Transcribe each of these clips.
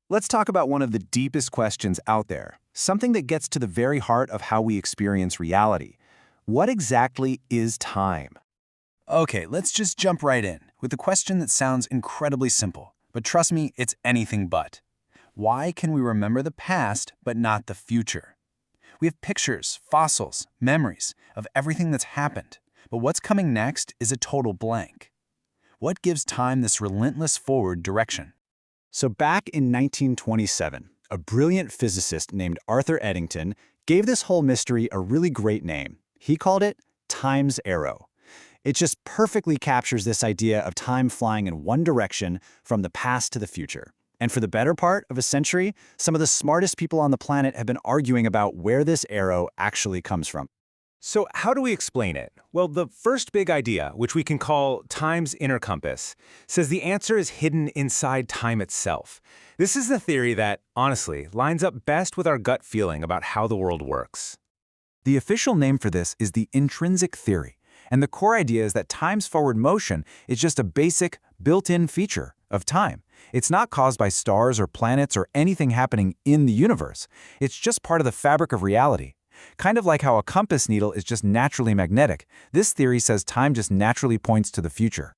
Let's talk about one of the deepest questions out there, something that gets to the very heart of how we experience reality. What exactly is time? Okay, let's just jump right in with a question that sounds incredibly simple, but trust me, it's anything but. Why can we remember the past but not the future? We have pictures, fossils, memories of everything that's happened, but what's coming next is a total blank. What gives time this relentless forward direction? So back in 1927, a brilliant physicist named Arthur Eddington gave this whole mystery a really great name. He called it time's arrow. It just perfectly captures this idea of time flying in one direction from the past to the future. And for the better part of a century, some of the smartest people on the planet have been arguing about where this arrow actually comes from. So how do we explain it? Well, the first big idea, which we can call time's inner compass, says the answer is hidden inside time itself. This is the theory that, honestly, lines up best with our gut feeling about how the world works. The official name for this is the intrinsic theory, and the core idea is that time's forward motion is just a basic, built-in feature of time. It's not caused by stars or planets or anything happening in the universe. It's just part of the fabric of reality. Kind of like how a compass needle is just naturally magnetic, this theory says time just naturally points to the future.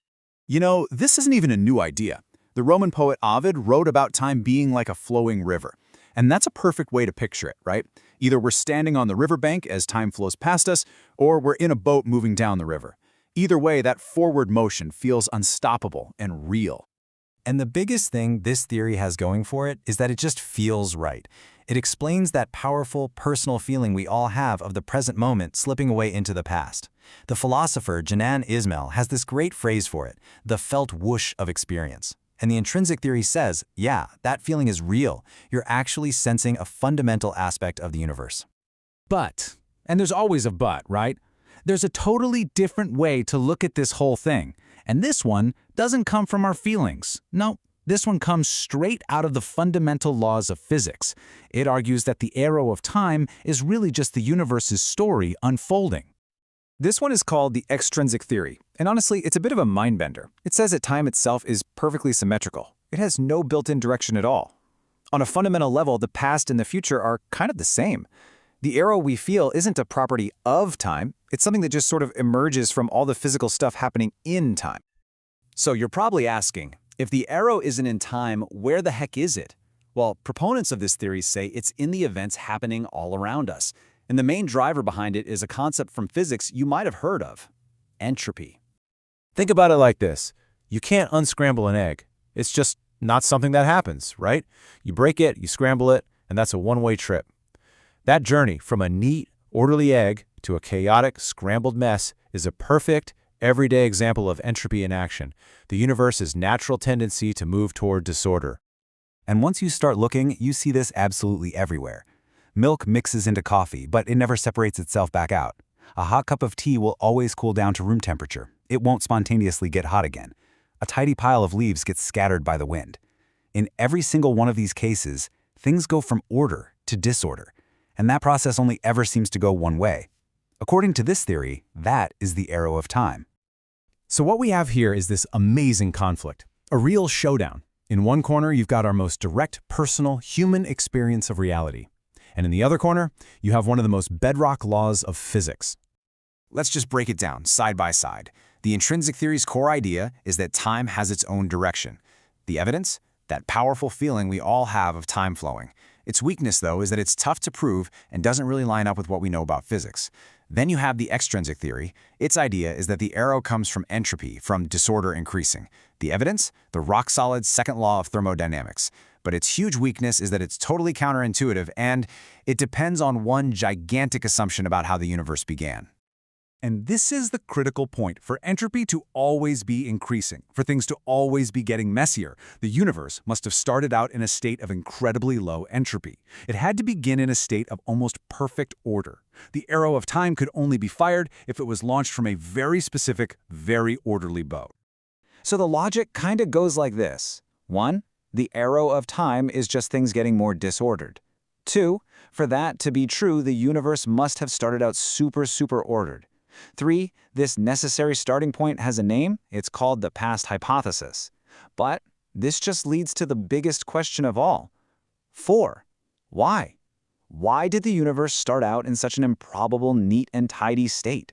You know, this isn't even a new idea. The Roman poet Ovid wrote about time being like a flowing river. And that's a perfect way to picture it, right? Either we're standing on the riverbank as time flows past us, or we're in a boat moving down the river. Either way, that forward motion feels unstoppable and real. And the biggest thing this theory has going for it is that it just feels right. It explains that powerful, personal feeling we all have of the present moment slipping away into the past. The philosopher Janan Ismail has this great phrase for it, the felt whoosh of experience. And the intrinsic theory says, yeah, that feeling is real. You're actually sensing a fundamental aspect of the universe. But, and there's always a but, right? There's a totally different way to look at this whole thing. And this one doesn't come from our feelings. No, this one comes straight out of the fundamental laws of physics. It argues that the arrow of time is really just the universe's story unfolding. This one is called the extrinsic theory, and honestly, it's a bit of a mind-bender. It says that time itself is perfectly symmetrical. It has no built-in direction at all. On a fundamental level, the past and the future are kind of the same. The arrow we feel isn't a property of time. It's something that just sort of emerges from all the physical stuff happening in time. So you're probably asking, if the arrow isn't in time, where the heck is it? Well, proponents of this theory say it's in the events happening all around us. And the main driver behind it is a concept from physics you might have heard of: entropy. Think about it like this. You can't unscramble an egg. It's just not something that happens, right? You break it, you scramble it, and that's a one-way trip. That journey from a neat, orderly egg to a chaotic, scrambled mess is a perfect, everyday example of entropy in action, the universe's natural tendency to move toward disorder. And once you start looking, you see this absolutely everywhere. Milk mixes into coffee, but it never separates itself back out. A hot cup of tea will always cool down to room temperature. It won't spontaneously get hot again. A tidy pile of leaves gets scattered by the wind. In every single one of these cases, things go from order to disorder, and that process only ever seems to go one way. According to this theory, that is the arrow of time. So what we have here is this amazing conflict, a real showdown. In one corner, you've got our most direct, personal, human experience of reality. And in the other corner, you have one of the most bedrock laws of physics. Let's just break it down, side by side. The intrinsic theory's core idea is that time has its own direction. The evidence? That powerful feeling we all have of time flowing. Its weakness, though, is that it's tough to prove and doesn't really line up with what we know about physics. Then you have the extrinsic theory. Its idea is that the arrow comes from entropy, from disorder increasing. The evidence? The rock-solid second law of thermodynamics. But its huge weakness is that it's totally counterintuitive, and it depends on one gigantic assumption about how the universe began. And this is the critical point. For entropy to always be increasing, for things to always be getting messier, the universe must have started out in a state of incredibly low entropy. It had to begin in a state of almost perfect order. The arrow of time could only be fired if it was launched from a very specific, very orderly bow. So the logic kind of goes like this. 1. The arrow of time is just things getting more disordered. 2. For that to be true, the universe must have started out super ordered. 3. This necessary starting point has a name. It's called the past hypothesis. But this just leads to the biggest question of all. 4. Why? Why did the universe start out in such an improbable, neat, and tidy state?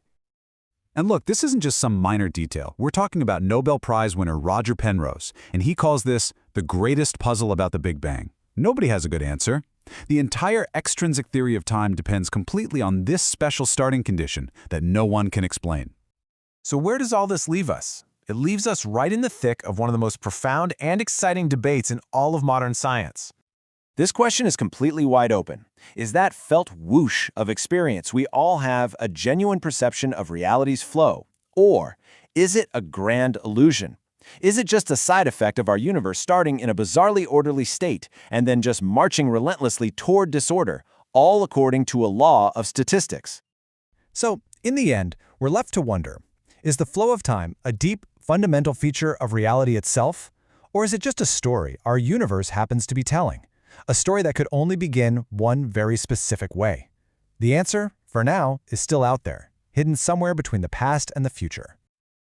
And look, this isn't just some minor detail. We're talking about Nobel Prize winner Roger Penrose, and he calls this the greatest puzzle about the Big Bang. Nobody has a good answer. The entire extrinsic theory of time depends completely on this special starting condition that no one can explain. So where does all this leave us? It leaves us right in the thick of one of the most profound and exciting debates in all of modern science. This question is completely wide open. Is that felt whoosh of experience we all have a genuine perception of reality's flow? Or is it a grand illusion? Is it just a side effect of our universe starting in a bizarrely orderly state and then just marching relentlessly toward disorder, all according to a law of statistics? So, in the end, we're left to wonder, is the flow of time a deep, fundamental feature of reality itself? Or is it just a story our universe happens to be telling? A story that could only begin one very specific way. The answer, for now, is still out there, hidden somewhere between the past and the future.